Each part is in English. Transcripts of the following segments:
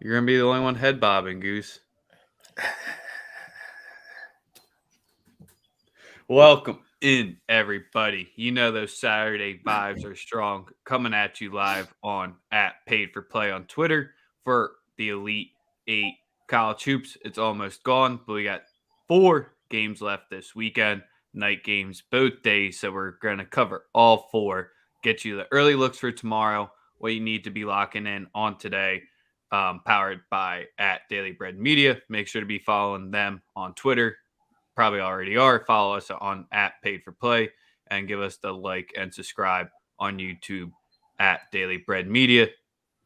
You're going to be the only one head bobbing, Goose. Welcome in, everybody. You know those Saturday vibes are strong. Coming at you live on @PaidForPlay on Twitter for the Elite 8 college hoops. It's almost gone, but we got 4 games left this weekend. Night games both days, so we're going to cover all 4. Get you the early looks for tomorrow, what you need to be locking in on today. Powered by @DailyBread Media. Make sure to be following them on Twitter. Probably already are. Follow us on @PaidForPlay and give us the like and subscribe on YouTube @DailyBread Media.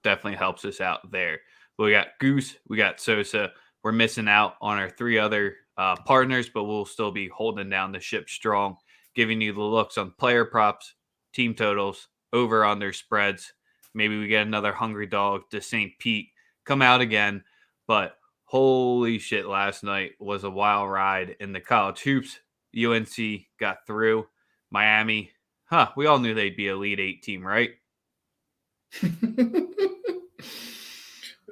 Definitely helps us out there. But we got Goose, we got Sosa. We're missing out on our 3 other partners, but we'll still be holding down the ship strong, giving you the looks on player props, team totals, over on their spreads. Maybe we get another hungry dog to St. Pete come out again, but holy shit, last night was a wild ride in the college hoops. UNC got through. Miami, we all knew they'd be an Elite 8 team, right?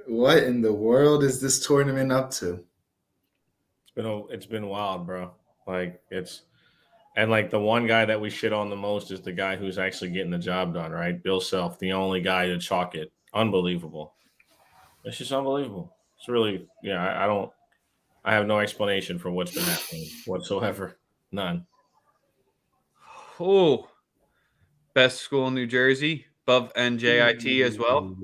What in the world is this tournament up to? It's been wild, bro. The one guy that we shit on the most is the guy who's actually getting the job done, right? Bill Self, the only guy to chalk it. Unbelievable. It's just unbelievable. It's really, I have no explanation for what's been happening whatsoever. None. Oh, best school in New Jersey, above NJIT as well.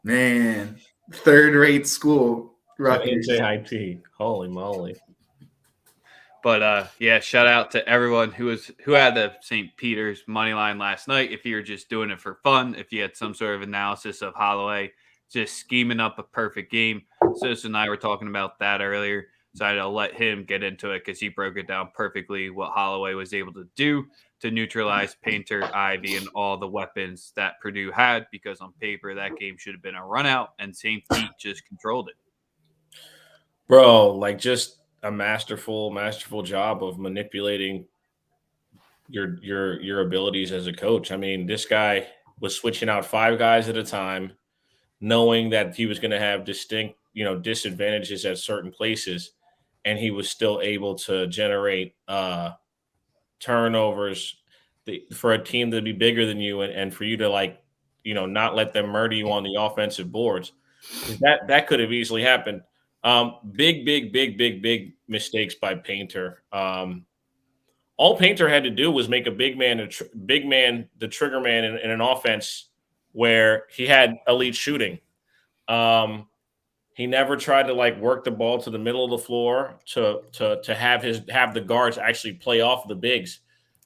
Man, third-rate school. Rutgers. NJIT. Holy moly. But shout out to everyone who had the St. Peter's money line last night. If you're just doing it for fun, if you had some sort of analysis of Holloway just scheming up a perfect game. Sis and I were talking about that earlier, so I had to let him get into it because he broke it down perfectly what Holloway was able to do to neutralize Painter, Ivy, and all the weapons that Purdue had, because on paper that game should have been a run out, and St. Pete just controlled it. Bro, just a masterful job of manipulating your abilities as a coach. I mean, this guy was switching out 5 guys at a time, knowing that he was going to have distinct, disadvantages at certain places, and he was still able to generate turnovers for a team to be bigger than you, and for you to not let them murder you on the offensive boards. That could have easily happened. Big mistakes by Painter. All Painter had to do was make a big man the trigger man in an offense where he had elite shooting. He never tried to work the ball to the middle of the floor to have the guards actually play off the bigs.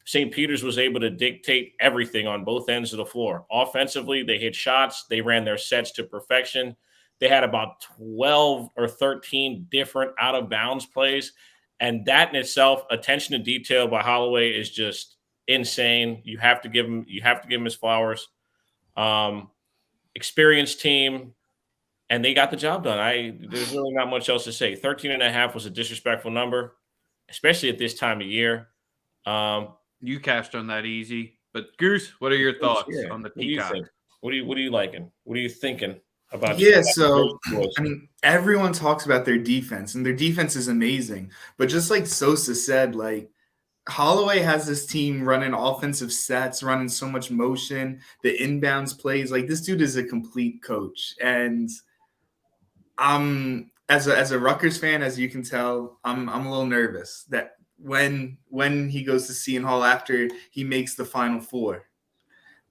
St. Peter's was able to dictate everything on both ends of the floor. Offensively, they hit shots. They ran their sets to perfection. They had about 12 or 13 different out-of-bounds plays. And that in itself, attention to detail by Holloway is just insane. You have to give him his flowers. Experienced team, and they got the job done. There's really not much else to say. 13.5 was a disrespectful number, especially at this time of year. You cashed on that easy. But Goose, what are your thoughts on the Peacock? What are you liking? What are you thinking about? So I mean, everyone talks about their defense, and their defense is amazing. But just like Sosa said, Holloway has this team running offensive sets, running so much motion, the inbounds plays. This dude is a complete coach. And as a Rutgers fan, as you can tell, I'm a little nervous that when he goes to Seton Hall after he makes the Final Four.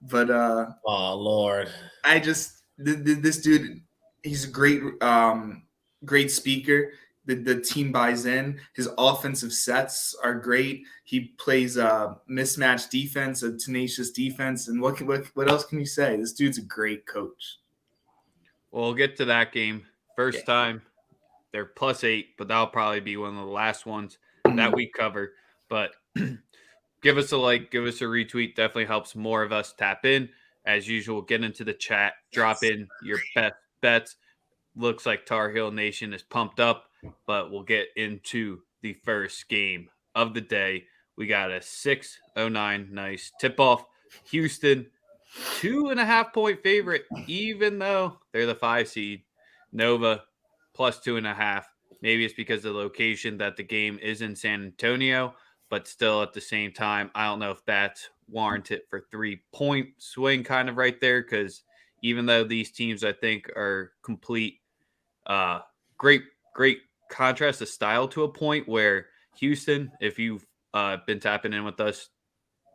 But oh Lord, this dude, he's a great speaker. The team buys in. His offensive sets are great. He plays mismatched defense, a tenacious defense. And what else can you say? This dude's a great coach. Well, we'll get to that game. First time, they're +8, but that'll probably be one of the last ones that we cover. But give us a like, give us a retweet. Definitely helps more of us tap in. As usual, get into the chat. Drop in your best bets. Looks like Tar Heel Nation is pumped up, but we'll get into the first game of the day. We got a 6:09 nice tip-off. Houston 2.5-point favorite, even though they're the 5 seed. Nova plus 2.5. Maybe it's because of the location that the game is in San Antonio, but still at the same time, I don't know if that's warranted for 3-point swing kind of right there. Because even though these teams, I think, are complete, great, great contrast of style to a point where Houston, if you've been tapping in with us,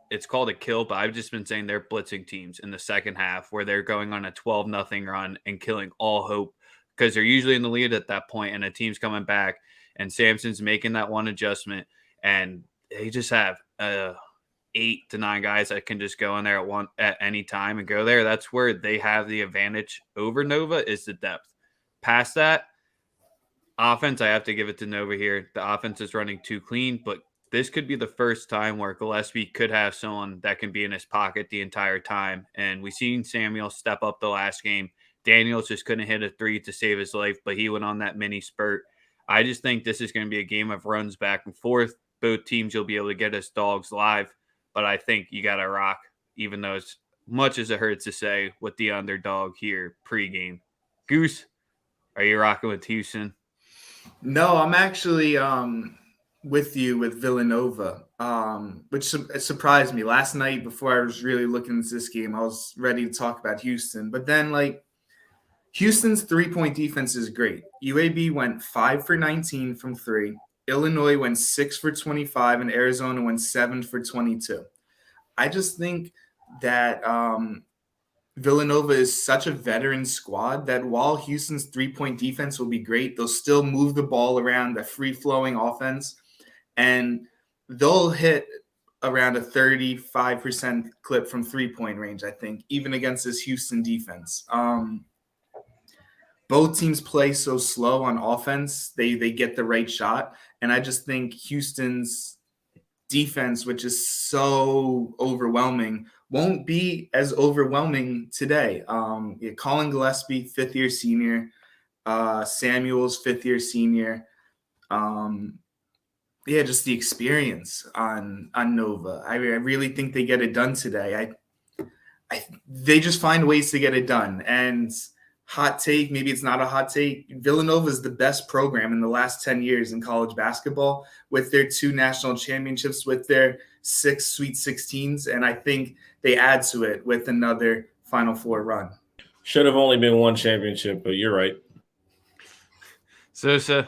it's called a kill, but I've just been saying they're blitzing teams in the second half where they're going on a 12-0 run and killing all hope because they're usually in the lead at that point and a team's coming back and Samson's making that one adjustment and they just have 8 to 9 guys that can just go in there at any time and go there. That's where they have the advantage over Nova is the depth. Past that, offense, I have to give it to Nova here. The offense is running too clean, but this could be the first time where Gillespie could have someone that can be in his pocket the entire time. And we've seen Samuel step up the last game. Daniels just couldn't hit a 3 to save his life, but he went on that mini spurt. I just think this is going to be a game of runs back and forth. Both teams you'll be able to get as dogs live, but I think you got to rock, even though as much as it hurts to say, with the underdog here pregame. Goose, are you rocking with Houston? No, I'm actually with you with Villanova, which surprised me. Last night, before I was really looking into this game, I was ready to talk about Houston. But then, Houston's 3-point defense is great. UAB went 5 for 19 from 3. Illinois went 6 for 25, and Arizona went 7 for 22. I just think that Villanova is such a veteran squad that while Houston's 3-point defense will be great, they'll still move the ball around, a free-flowing offense, and they'll hit around a 35% clip from 3-point range, I think, even against this Houston defense. Both teams play so slow on offense, they get the right shot, and I just think Houston's defense, which is so overwhelming, won't be as overwhelming today. Colin Gillespie, fifth-year senior. Samuels, fifth-year senior. Just the experience on Nova. I really think they get it done today. They just find ways to get it done. And hot take, maybe it's not a hot take, Villanova is the best program in the last 10 years in college basketball with their 2 national championships, with their 6 Sweet 16s, and I think they add to it with another Final Four run. Should have only been 1 championship, but you're right. Sosa,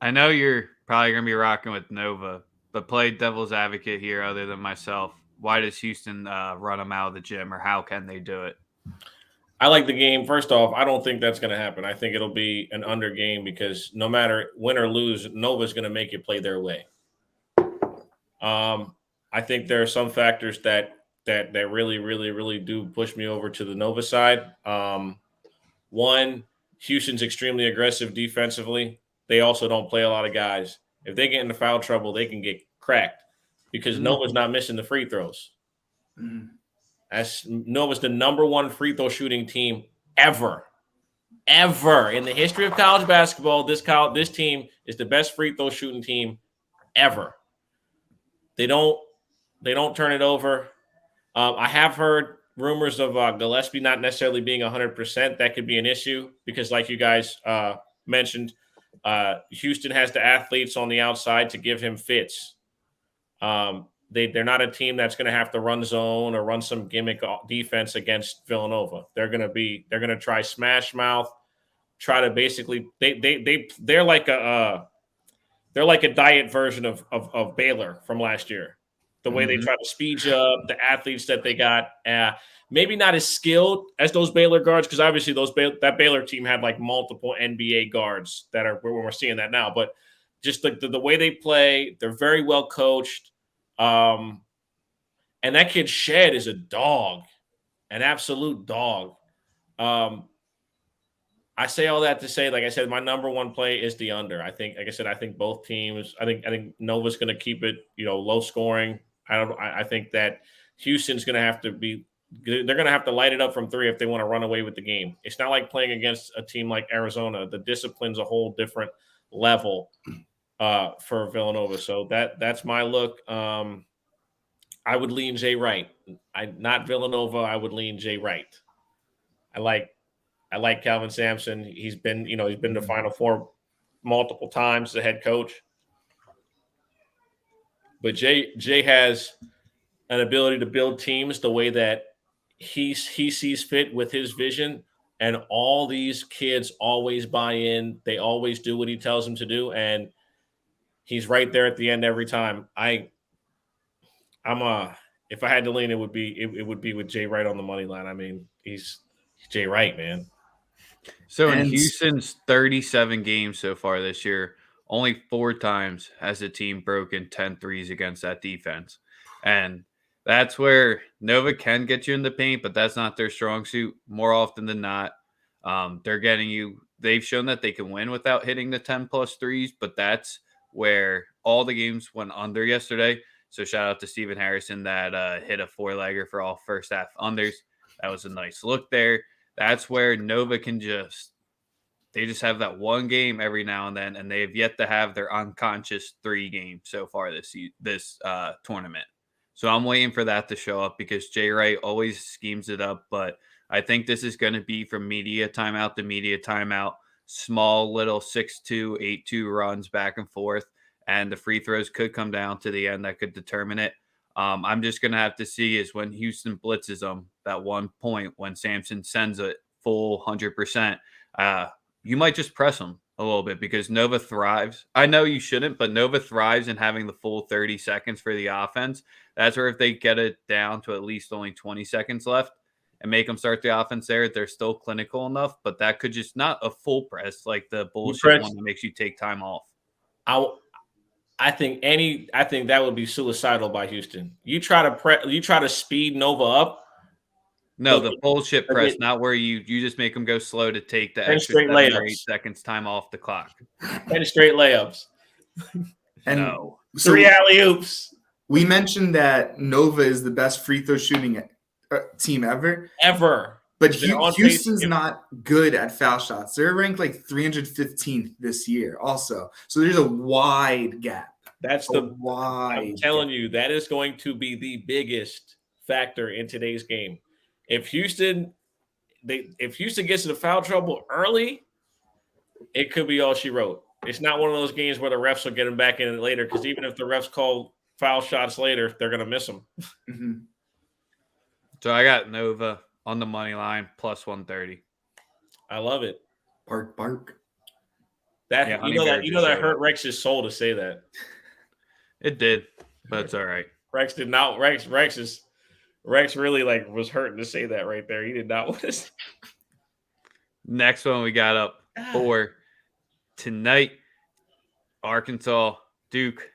I know you're probably going to be rocking with Nova, but play devil's advocate here other than myself. Why does Houston run them out of the gym, or how can they do it? I like the game. First off, I don't think that's going to happen. I think it'll be an under game because no matter win or lose, Nova's going to make you play their way. I think there are some factors that really, really, really do push me over to the Nova side. One, Houston's extremely aggressive defensively. They also don't play a lot of guys. If they get into foul trouble, they can get cracked because Nova's not missing the free throws. Nova's the number 1 free throw shooting team ever in the history of college basketball. This team is the best free throw shooting team ever. They don't turn it over. I have heard rumors of Gillespie not necessarily being 100%. That could be an issue because, like you guys mentioned, Houston has the athletes on the outside to give him fits. They're not a team that's going to have to run zone or run some gimmick defense against Villanova. They're going to try smash mouth, try to basically they're like a diet version of Baylor from last year. The way they try to speed you up, the athletes that they got, maybe not as skilled as those Baylor guards because obviously that Baylor team had like multiple NBA guards that are where we're seeing that now. But just the way they play, they're very well coached. And that kid Shed is a dog, an absolute dog. I say all that to say, like I said, my number 1 play is the under. I think, like I said, I think both teams. I think Nova's going to keep it, low scoring. I think that Houston's going to have to be. They're going to have to light it up from 3 if they want to run away with the game. It's not like playing against a team like Arizona. The discipline's a whole different level for Villanova. So that's my look. I would lean Jay Wright. Not Villanova. I would lean Jay Wright. I like Calvin Sampson. He's been to Final Four multiple times, the head coach. But Jay has an ability to build teams the way that he sees fit with his vision, and all these kids always buy in. They always do what he tells them to do, and he's right there at the end every time. If I had to lean, it would be with Jay Wright on the money line. I mean, he's Jay Wright, man. So in Houston's 37 games so far this year, only 4 times has the team broken 10 threes against that defense. And that's where Nova can get you in the paint, but that's not their strong suit more often than not. They're getting you. They've shown that they can win without hitting the 10 plus threes, but that's where all the games went under yesterday. So shout out to Stephen Harrison that hit a 4-legger for all first half unders. That was a nice look there. That's where Nova can they just have that one game every now and then, and they've yet to have their unconscious 3 games so far this tournament. So I'm waiting for that to show up because Jay Wright always schemes it up, but I think this is going to be from media timeout to media timeout, small little 6-2, 8-2 runs back and forth, and the free throws could come down to the end that could determine it. I'm just going to have to see is when Houston blitzes them, that one point when Sampson sends it full 100%, you might just press them a little bit because Nova thrives. I know you shouldn't, but Nova thrives in having the full 30 seconds for the offense. That's where if they get it down to at least only 20 seconds left and make them start the offense there, they're still clinical enough, but that could just not a full press like the bullshit one that makes you take time off. I think that would be suicidal by Houston. You try to speed Nova up. No, the bullshit press, not where you just make them go slow to take the extra 7 or 8 seconds time off the clock. 10 straight layups. And no. 3 alley-oops. We mentioned that Nova is the best free throw shooting team ever. But Houston's not good at foul shots. They're ranked like 315th this year also. So there's a wide gap. I'm telling you, that is going to be the biggest factor in today's game. If Houston gets into foul trouble early, it could be all she wrote. It's not one of those games where the refs will get them back in later because even if the refs call foul shots later, they're going to miss them. Mm-hmm. So I got Nova on the money line plus 130. I love it. Bark. That that hurt Rex's soul to say that. It did, but it's all right. Rex did not. Rex really was hurting to say that right there. He did not want to. Next one we got up for tonight. Arkansas, Duke.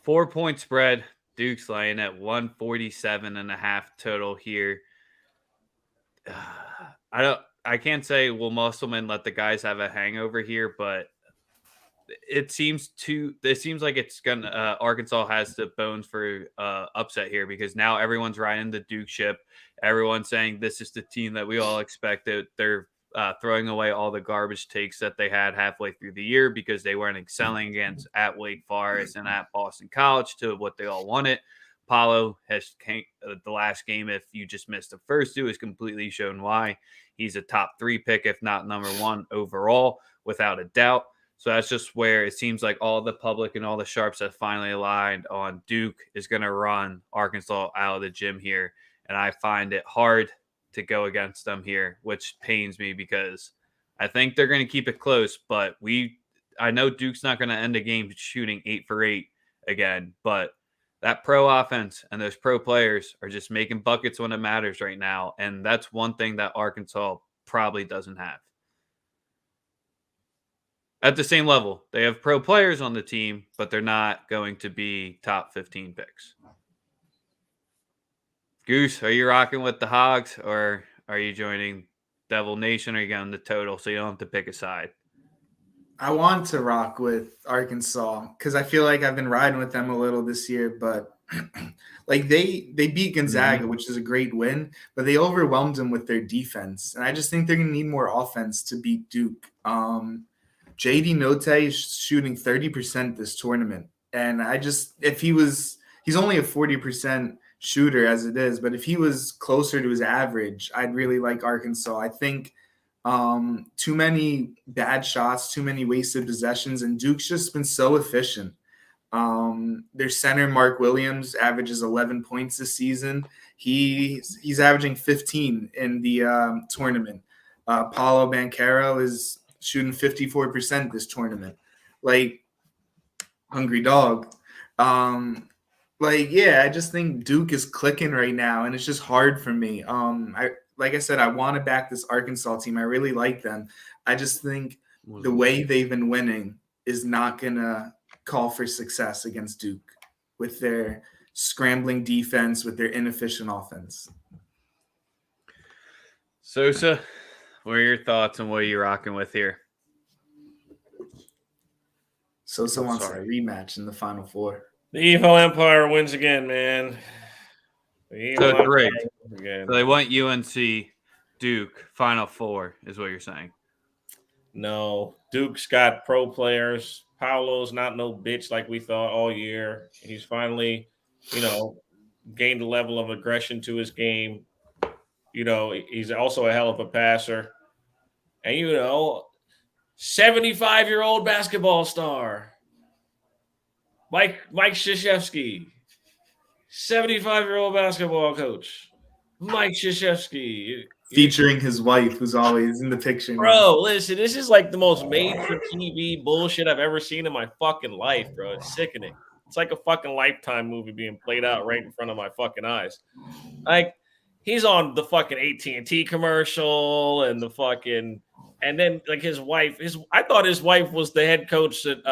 4-point spread. Duke's laying at 147.5 total here. I can't say will Musselman let the guys have a hangover here, but it seems like it's gonna Arkansas has the bones for upset here because now everyone's riding the Duke ship. Everyone's saying this is the team that we all expected. They're throwing away all the garbage takes that they had halfway through the year because they weren't excelling against at Wake Forest and at Boston College to what they all wanted. Paulo has the last game, if you just missed the first 2, has completely shown why. He's a top 3 pick, if not number 1 overall, without a doubt. So that's just where it seems like all the public and all the sharps have finally aligned on Duke is going to run Arkansas out of the gym here. And I find it hard to go against them here, which pains me because I think they're going to keep it close. But I know Duke's not going to end a game shooting 8 for 8 again, but that pro offense and those pro players are just making buckets when it matters right now. And that's one thing that Arkansas probably doesn't have. At the same level, they have pro players on the team, but they're not going to be top 15 picks. Goose, are you rocking with the Hogs or are you joining Devil Nation or are you going the total so you don't have to pick a side? I want to rock with Arkansas because I feel like I've been riding with them a little this year, but like they beat Gonzaga, which is a great win, but they overwhelmed them with their defense. And I just think they're going to need more offense to beat Duke. JD Notae is shooting 30% this tournament. And he he's only a 40% shooter as it is, but if he was closer to his average, I'd really like Arkansas. I think too many bad shots, too many wasted possessions, and Duke's just been so efficient. Their center, Mark Williams, averages 11 points this season. He's averaging 15 in the tournament. Paulo Banchero is shooting 54% this tournament. Like, hungry dog. I just think Duke is clicking right now, and it's just hard for me. Like I said, I want to back this Arkansas team. I really like them. I just think the way they've been winning is not gonna call for success against Duke with their scrambling defense, with their inefficient offense. Sosa, what are your thoughts on what you're rocking with here? Sosa wants a rematch in the Final Four. The Evil Empire wins again, man. So it's rigged. So they want UNC Duke Final Four, is what you're saying. No, Duke's got pro players. Paolo's not no bitch like we thought all year. He's finally, gained a level of aggression to his game. He's also a hell of a passer. And, 75-year-old basketball star, Mike Krzyzewski, 75-year-old basketball coach, Mike Krzyzewski. Featuring his wife, who's always in the picture. Bro, listen, this is like the most made-for-TV bullshit I've ever seen in my fucking life, bro. It's sickening. It's like a fucking Lifetime movie being played out right in front of my fucking eyes. Like, he's on the fucking AT&T commercial and the fucking... And then, like, his wife, I thought his wife was the head coach at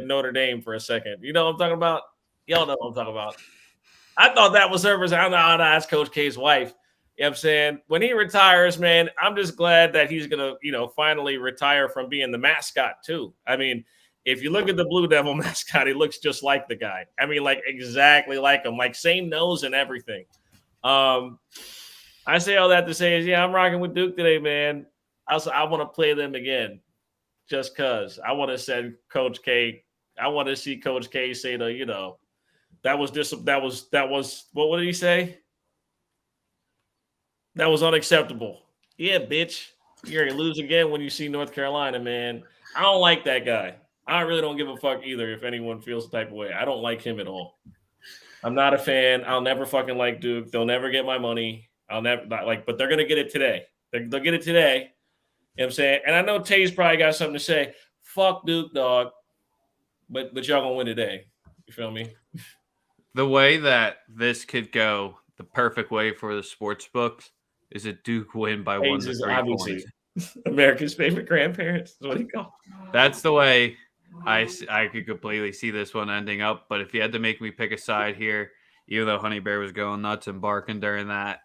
Notre Dame for a second. You know what I'm talking about? Y'all know what I'm talking about. I thought that was her. I know that's Coach K's wife. You know what I'm saying? When he retires, man, I'm just glad that he's going to, finally retire from being the mascot, too. I mean, if you look at the Blue Devil mascot, he looks just like the guy. I mean, like, exactly like him. Like, same nose and everything. I say all that to say is, yeah, I'm rocking with Duke today, man. Also, I want to play them again just because. I want to send Coach K. I want to see Coach K say that was what did he say? That was unacceptable. Yeah, bitch. You're going to lose again when you see North Carolina, man. I don't like that guy. I really don't give a fuck either if anyone feels the type of way. I don't like him at all. I'm not a fan. I'll never fucking like Duke. They'll never get my money. I'll never but they're going to get it today. They'll get it today. You know what I'm saying? And I know Tay's probably got something to say. Fuck Duke, dog. But y'all going to win today. You feel me? The way that this could go, the perfect way for the sports books, is a Duke win by 1 to 3 points. America's favorite grandparents is what he called. That's the way I could completely see this one ending up. But if you had to make me pick a side here, even though Honey Bear was going nuts and barking during that,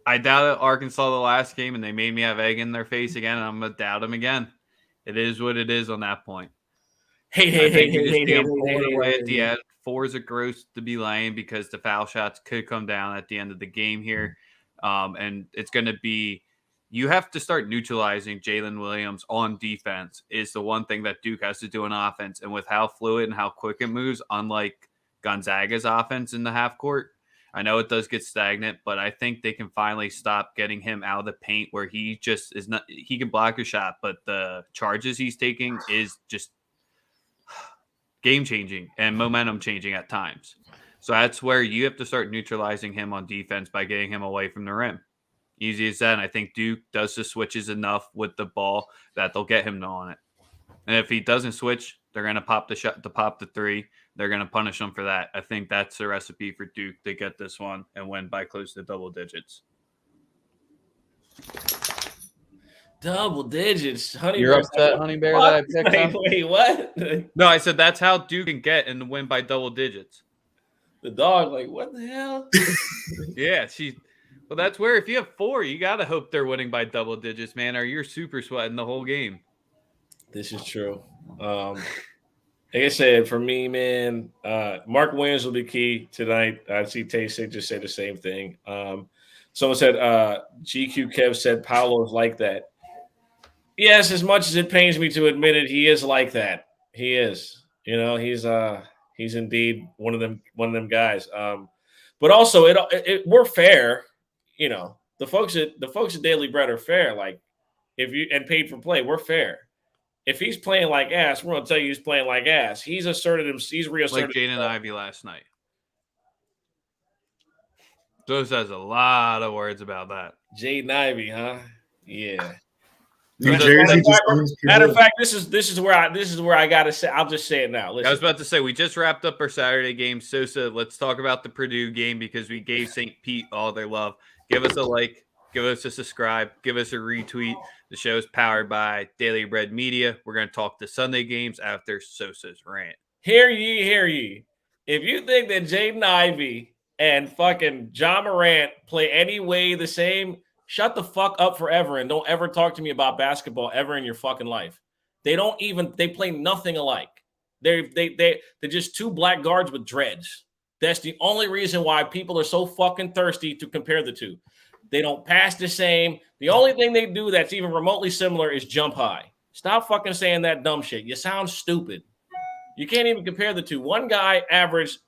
I doubted Arkansas the last game, and they made me have egg in their face again, and I'm going to doubt them again. It is what it is on that point. Hey, at the end. 4 is a gross to be laying because the foul shots could come down at the end of the game here. And it's going to be – you have to start neutralizing Jalen Williams on defense is the one thing that Duke has to do on offense. And with how fluid and how quick it moves, unlike Gonzaga's offense in the half court, I know it does get stagnant, but I think they can finally stop getting him out of the paint where he just is not – he can block a shot, but the charges he's taking is just – game-changing and momentum-changing at times. So that's where you have to start neutralizing him on defense by getting him away from the rim. Easy as that. And I think Duke does the switches enough with the ball that they'll get him on it. And if he doesn't switch, they're going to pop the shot, to pop the three. They're going to punish him for that. I think that's the recipe for Duke to get this one and win by close to double digits. Double digits. You're upset, Honey Bear, that I picked him? Wait, what? No, I said that's how Duke can get and win by double digits. The dog, like, what the hell? Yeah, well, that's where if you have 4, you got to hope they're winning by double digits, man, or you're super sweating the whole game. This is true. Like I said, for me, man, Mark Williams will be key tonight. I see Tay just say the same thing. Someone said, GQ Kev said Paolo is like that. Yes, as much as it pains me to admit it, he is like that. He is. He's He's indeed one of them guys. But also, we're fair. You know, the folks at Daily Bread are fair. Like, if you and paid for play, we're fair. If he's playing like ass, we're gonna tell you he's playing like ass. He's asserted him. He's reasserted like Jaden Ivy last night. Joe says a lot of words about that. Jaden Ivy, huh? Yeah. New Jersey just owns Matter of Purdue. fact, this is where I gotta say. I'll just say it now. Listen. I was about to say we just wrapped up our Saturday game. Sosa, let's talk about the Purdue game because we gave St. Pete all their love. Give us a like, give us a subscribe, give us a retweet. The show is powered by Daily Bread Media. We're going to talk the Sunday games after Sosa's rant. Hear ye, hear ye. If you think that Jaden Ivy and fucking John Morant play any way the same, shut the fuck up forever and don't ever talk to me about basketball ever in your fucking life. They play nothing alike. They're just two black guards with dreads. That's the only reason why people are so fucking thirsty to compare the two. They don't pass the same. The only thing they do that's even remotely similar is jump high. Stop fucking saying that dumb shit. You sound stupid. You can't even compare the two. One guy averaged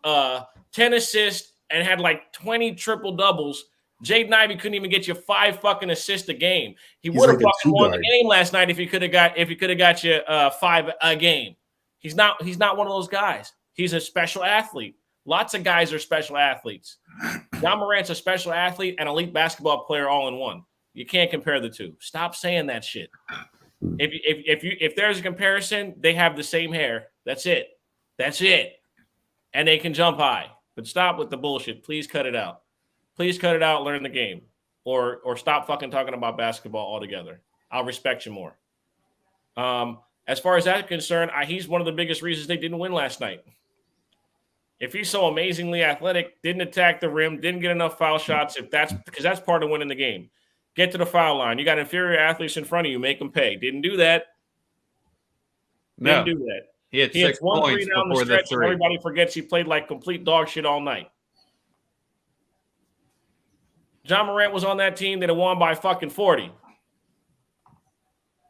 10 assists and had like 20 triple doubles. Jaden Ivey couldn't even get you 5 fucking assists a game. He would have fucking won the game last night if he could have got you 5 a game. He's not one of those guys. He's a special athlete. Lots of guys are special athletes. John Morant's a special athlete and elite basketball player all in one. You can't compare the two. Stop saying that shit. If there's a comparison, they have the same hair. That's it. And they can jump high. But stop with the bullshit. Please cut it out. Please cut it out. Learn the game, or stop fucking talking about basketball altogether. I'll respect you more. As far as that's concerned, he's one of the biggest reasons they didn't win last night. If he's so amazingly athletic, didn't attack the rim, didn't get enough foul shots, because that's part of winning the game. Get to the foul line. You got inferior athletes in front of you. Make them pay. Didn't do that. No. Didn't do that. He had 6 points down before the 3. Everybody forgets he played like complete dog shit all night. John Morant was on that team that had won by fucking 40.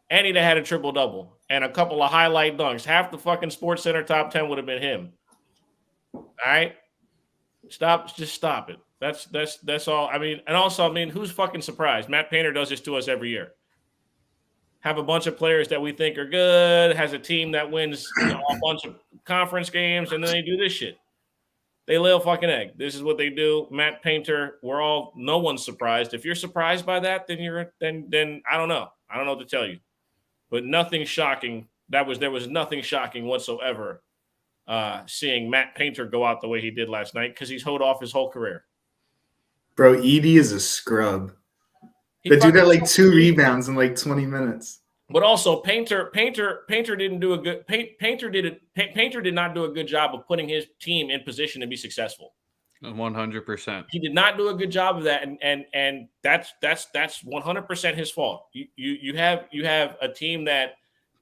And he'd have had a triple-double and a couple of highlight dunks. Half the fucking Sports Center top 10 would have been him. All right? Just stop it. That's all. I mean, who's fucking surprised? Matt Painter does this to us every year. Have a bunch of players that we think are good, has a team that wins a bunch of conference games, and then they do this shit. They lay a fucking egg. This is what they do. Matt Painter, no one's surprised. If you're surprised by that, then then I don't know. I don't know what to tell you. But nothing shocking. There was nothing shocking whatsoever seeing Matt Painter go out the way he did last night because he's hoed off his whole career. Bro, Edie is a scrub. The dude had like 2 rebounds in like 20 minutes. But also, Painter didn't do a good. Painter did not do a good job of putting his team in position to be successful. 100%. He did not do a good job of that, and that's 100% his fault. You have a team that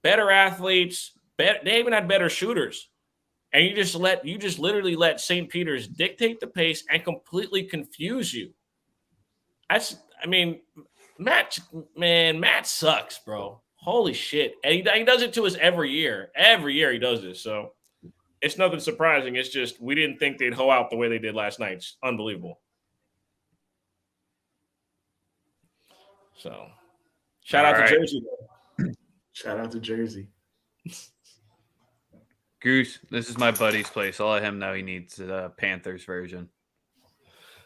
better athletes, they even had better shooters, and you just literally let St. Peter's dictate the pace and completely confuse you. Matt sucks, bro. Holy shit. And he does it to us every year. Every year he does this. So it's nothing surprising. It's just we didn't think they'd hoe out the way they did last night. It's unbelievable. So shout out to Jersey. Shout out to Jersey. Goose, this is my buddy's place. I'll let him know he needs the Panthers version.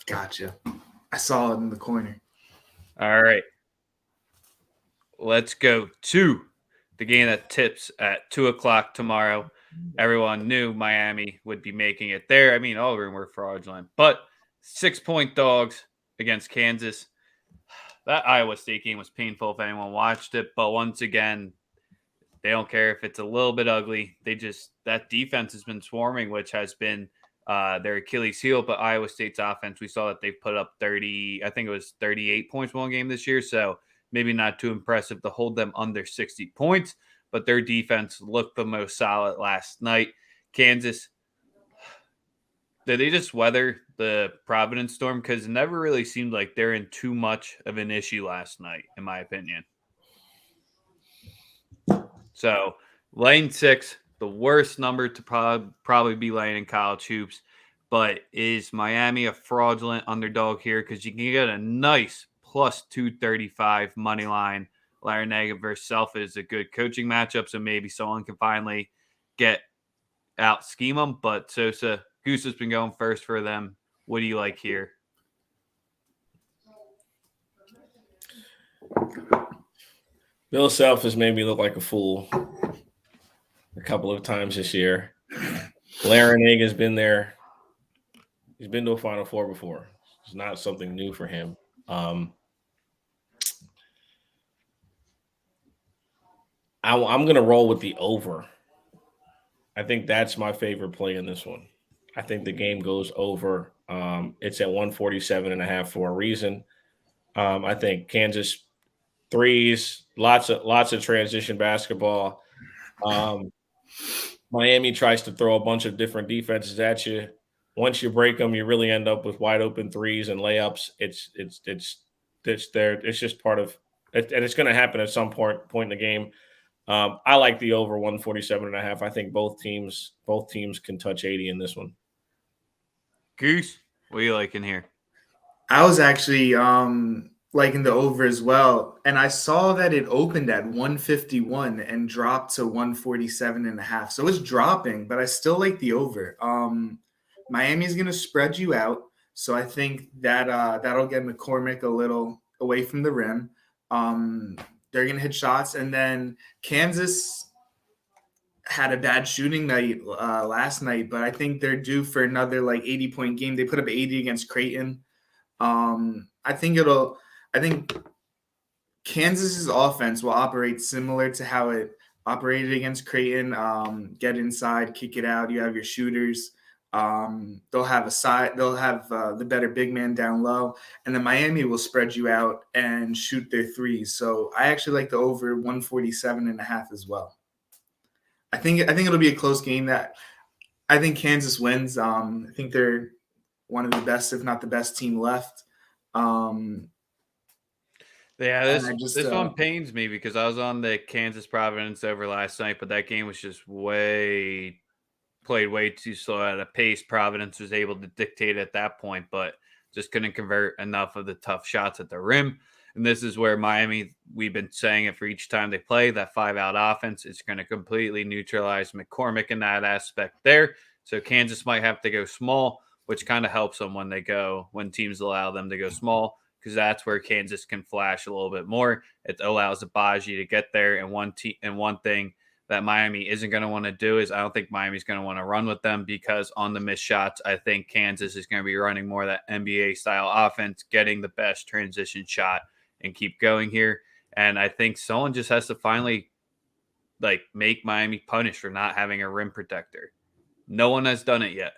Gotcha. I saw it in the corner. All right. Let's go to the game that tips at 2 o'clock tomorrow. Everyone knew Miami would be making it there. I mean, all of them were fraudulent. But 6-point dogs against Kansas. That Iowa State game was painful if anyone watched it. But once again, they don't care if it's a little bit ugly. That defense has been swarming, which has been their Achilles heel. But Iowa State's offense, we saw that they've put up 38 points one game this year. So maybe not too impressive to hold them under 60 points, but their defense looked the most solid last night. Kansas, did they just weather the Providence storm? Because it never really seemed like they're in too much of an issue last night, in my opinion. So, lane 6, the worst number to probably be laying in college hoops. But is Miami a fraudulent underdog here? Because you can get a nice plus 235 money line. Larinaga versus Self is a good coaching matchup, so maybe someone can finally get out scheme them. But Sosa, Goose has been going first for them. What do you like here? Bill Self has made me look like a fool a couple of times this year. Larinaga has been there. He's been to a Final Four before. It's not something new for him. I'm going to roll with the over. I think that's my favorite play in this one. I think the game goes over. It's at 147.5 for a reason. I think Kansas threes, lots of transition basketball. Miami tries to throw a bunch of different defenses at you. Once you break them, you really end up with wide open threes and layups. It's there. It's just part of it, and it's going to happen at some point in the game. I like the over 147.5. I think both teams can touch 80 in this one. Goose, what are you liking here? I was actually liking the over as well. And I saw that it opened at 151 and dropped to 147.5. So it's dropping, but I still like the over. Miami's going to spread you out. So I think that that'll get McCormick a little away from the rim. They're going to hit shots. And then Kansas had a bad shooting night last night, but I think they're due for another like 80-point game. They put up 80 against Creighton. I think Kansas's offense will operate similar to how it operated against Creighton. Get inside, kick it out. You have your shooters. They'll have the better big man down low, and then Miami will spread you out and shoot their threes. So I actually like the over 147.5 as well. I think it'll be a close game. That I think Kansas wins. I think they're one of the best, if not the best team left. This one pains me because I was on the Kansas Providence over last night, but that game was just played way too slow at a pace. Providence was able to dictate at that point, but just couldn't convert enough of the tough shots at the rim. And this is where Miami, we've been saying it for each time they play, that 5-out offense is going to completely neutralize McCormick in that aspect there. So Kansas might have to go small, which kind of helps them when teams allow them to go small, because that's where Kansas can flash a little bit more. It allows Abaji to get there. And one thing that Miami isn't going to want to do is I don't think Miami's going to want to run with them, because on the missed shots, I think Kansas is going to be running more of that NBA-style offense, getting the best transition shot and keep going here. And I think someone just has to finally make Miami punish for not having a rim protector. No one has done it yet.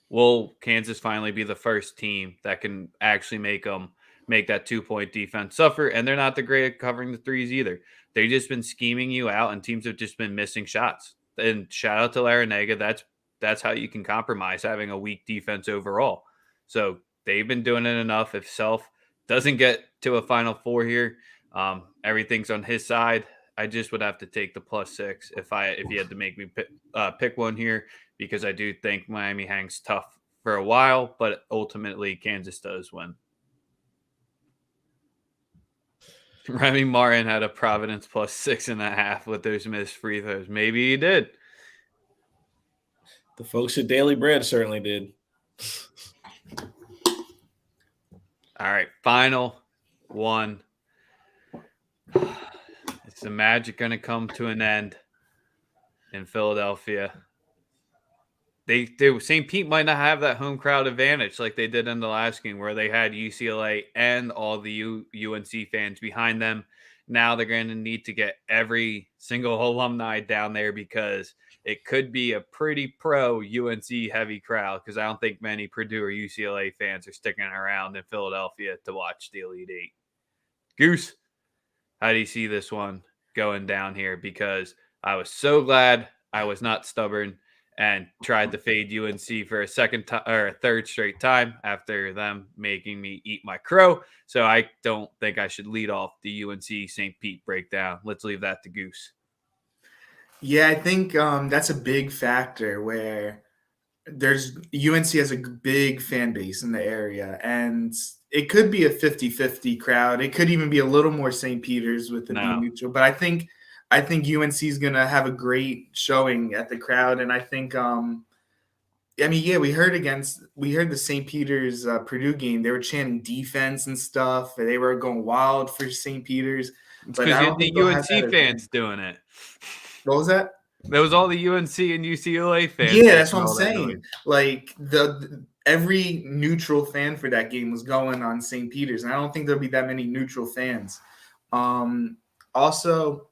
Will Kansas finally be the first team that can actually make that 2-point defense suffer? And they're not the great at covering the threes either. They've just been scheming you out, and teams have just been missing shots. And shout out to Larinaga. That's how you can compromise having a weak defense overall. So they've been doing it enough. If Self doesn't get to a Final Four here, everything's on his side. I just would have to take the +6 if you had to make me pick one here, because I do think Miami hangs tough for a while, but ultimately Kansas does win. Remy Martin had a Providence +6.5 with those missed free throws. Maybe he did. The folks at Daily Bread certainly did. All right, final one. Is the Magic going to come to an end in Philadelphia? St. Pete might not have that home crowd advantage like they did in the last game, where they had UCLA and all the UNC fans behind them. Now they're going to need to get every single alumni down there, because it could be a pretty pro UNC heavy crowd, because I don't think many Purdue or UCLA fans are sticking around in Philadelphia to watch the Elite Eight. Goose, how do you see this one going down here? Because I was so glad I was not stubborn and tried to fade UNC for a third straight time after them making me eat my crow. So I don't think I should lead off the UNC St. Pete breakdown. Let's leave that to Goose. Yeah, I think that's a big factor where there's UNC has a big fan base in the area, and it could be a 50-50 crowd. It could even be a little more St. Peter's with it being No. neutral. But I think UNC is gonna have a great showing at the crowd, and I think I mean, yeah, we heard the St. Peter's Purdue game. They were chanting defense and stuff. They were going wild for St. Peter's, It's but because I you don't had think the they'll have that UNC at fans home. doing it. What was that? That was all the UNC and UCLA fans. Yeah, that's what making I'm all that saying. noise. Like every neutral fan for that game was going on St. Peter's, and I don't think there'll be that many neutral fans. Also,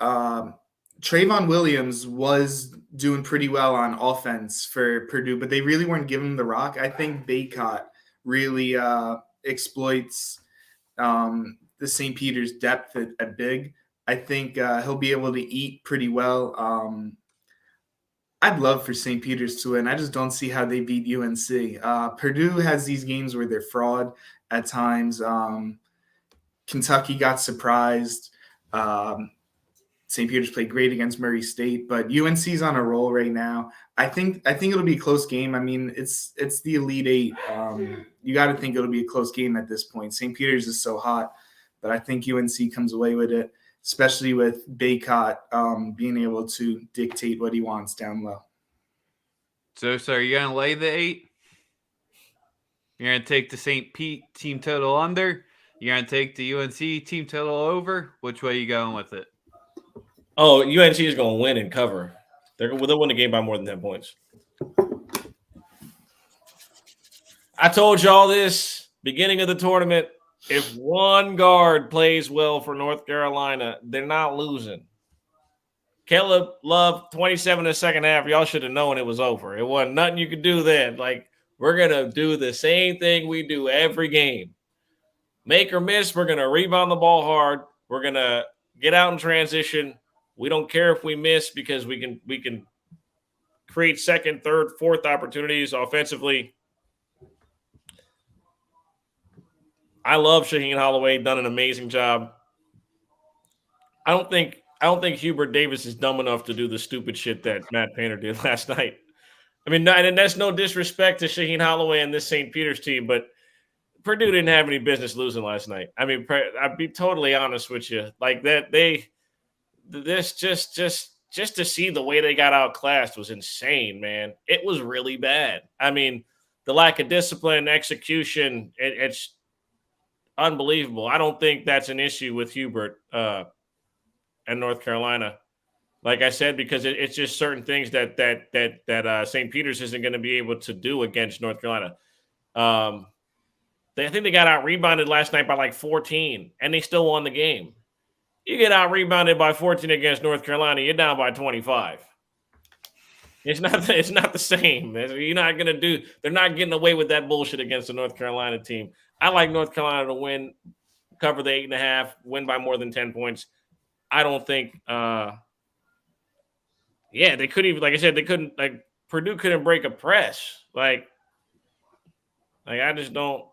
Trayvon Williams was doing pretty well on offense for Purdue, but they really weren't giving him the rock. I think Baycott really exploits the St. Peter's depth at big. I think he'll be able to eat pretty well. I'd love for St. Peter's to win. I just don't see how they beat UNC. Purdue has these games where they're fraud at times. Kentucky got surprised. St. Peter's played great against Murray State, but UNC's on a roll right now. I think it'll be a close game. I mean, it's the Elite Eight. You got to think it'll be a close game at this point. St. Peter's is so hot, but I think UNC comes away with it, especially with Baycott being able to dictate what he wants down low. So are you going to lay the 8? You're going to take the St. Pete team total under? You're going to take the UNC team total over? Which way are you going with it? Oh, UNC is going to win and cover. They'll win the game by more than 10 points. I told y'all this beginning of the tournament. If one guard plays well for North Carolina, they're not losing. Caleb Love, 27 in the second half. Y'all should have known it was over. It wasn't nothing you could do then. Like, we're going to do the same thing we do every game. Make or miss, we're going to rebound the ball hard. We're going to get out in transition. We don't care if we miss because we can create second, third, fourth opportunities offensively. I love Shaheen Holloway, done an amazing job. I don't think Hubert Davis is dumb enough to do the stupid shit that Matt Painter did last night. I mean, and that's no disrespect to Shaheen Holloway and this St. Peter's team, but Purdue didn't have any business losing last night. I mean, I'd be totally honest with you. Like that, just to see the way they got outclassed was insane, man. It was really bad. I mean, the lack of discipline, execution, it's unbelievable. I don't think that's an issue with Hubert and North Carolina. Like I said, because it's just certain things that St. Peter's isn't going to be able to do against North Carolina. I think they got out rebounded last night by like 14, and they still won the game. You get out rebounded by 14 against North Carolina, you're down by 25. It's not the same. You're not going to do. They're not getting away with that bullshit against the North Carolina team. I like North Carolina to win, cover the 8.5, win by more than 10 points. I don't think. They couldn't even. Like I said, they couldn't. Like Purdue couldn't break a press. Like I just don't.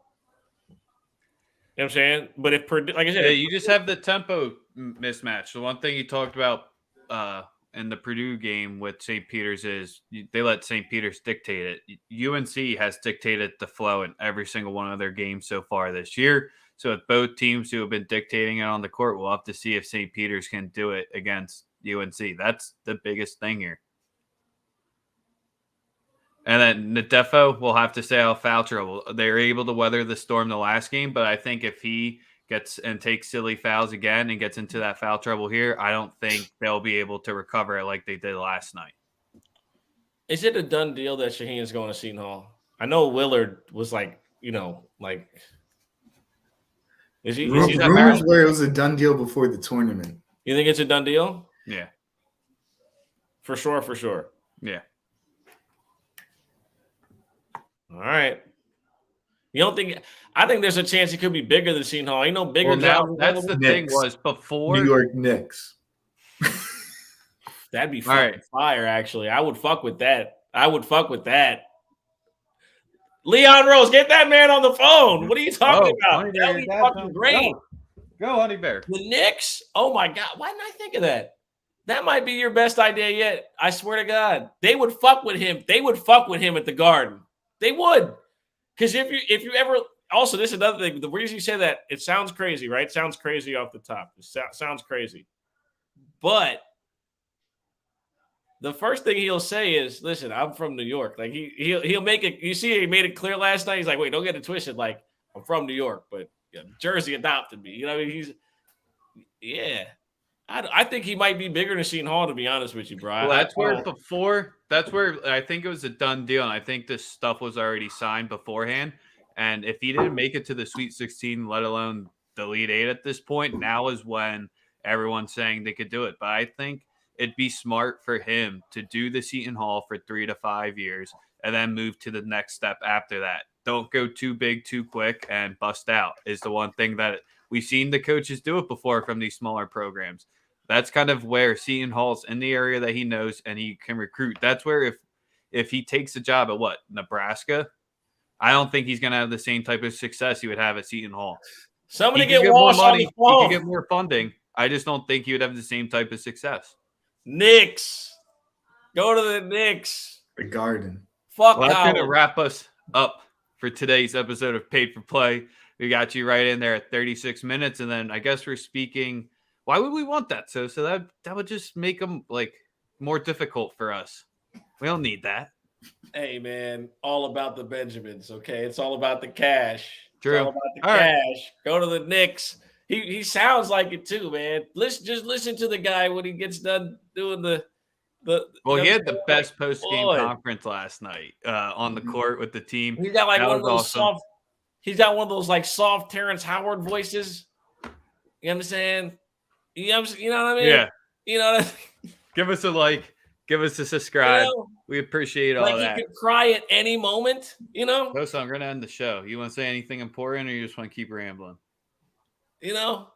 You know what I'm saying? But if Purdue, like I said, you just have the tempo mismatch. The one thing you talked about in the Purdue game with St. Peter's is they let St. Peter's dictate it. UNC has dictated the flow in every single one of their games so far this year. So with both teams who have been dictating it on the court, we'll have to see if St. Peter's can do it against UNC. That's the biggest thing here. And then Nadefo will have to stay out of foul trouble. They were able to weather the storm the last game, but I think if he gets and takes silly fouls again and gets into that foul trouble here, I don't think they'll be able to recover it like they did last night. Is it a done deal that Shaheen is going to Seton Hall? I know Willard was like. Is he? Rumors where it was a done deal before the tournament. You think it's a done deal? Yeah. For sure. Yeah. All right. You don't think? I think there's a chance he could be bigger than Seton Hall. Bigger. Well, now that's the thing was before New York Knicks. That'd be fire. Actually, I would fuck with that. Leon Rose, get that man on the phone. What are you talking about? That'd be fucking great. Go, Honey Bear. The Knicks? Oh my God. Why didn't I think of that? That might be your best idea yet. I swear to God. They would fuck with him. They would fuck with him at the Garden. They would. Because if you ever also, this is another thing. The reason you say that, it sounds crazy, right? It sounds crazy off the top. It sounds crazy. But the first thing he'll say is, listen, I'm from New York. Like he'll make it. You see, he made it clear last night. He's like, wait, don't get it twisted. Like, I'm from New York, but Jersey adopted me. You know, yeah. I think he might be bigger than Seton Hall, to be honest with you, bro. Well, that's where I think it was a done deal. And I think this stuff was already signed beforehand. And if he didn't make it to the Sweet 16, let alone the Elite 8 at this point, now is when everyone's saying they could do it. But I think it'd be smart for him to do the Seton Hall for 3 to 5 years and then move to the next step after that. Don't go too big too quick and bust out is the one thing that we've seen the coaches do it before from these smaller programs. That's kind of where Seton Hall's in the area that he knows and he can recruit. That's where if he takes a job at Nebraska, I don't think he's going to have the same type of success he would have at Seton Hall. Somebody get more money. He could get more funding. I just don't think he would have the same type of success. Knicks. Go to the Knicks. The Garden. Fuck. Well, that's going to wrap us up for today's episode of Paid for Play. We got you right in there at 36 minutes. And then I guess we're speaking. Why would we want that? So that would just make them like more difficult for us. We don't need that. Hey, man, all about the Benjamins, okay? It's all about the cash. True. It's all about the cash. Right. Go to the Knicks. He sounds like it too, man. Listen to the guy when he gets done doing the. Well, he had the best post-game conference last night on the court with the team. He's got like one of those soft. He's got one of those like soft Terrence Howard voices. You understand? You know what I mean? Yeah. You know what I mean? Give us a like. Give us a subscribe. We appreciate all that. He could cry at any moment, you know? So I'm going to end the show. You want to say anything important or you just want to keep rambling? You know?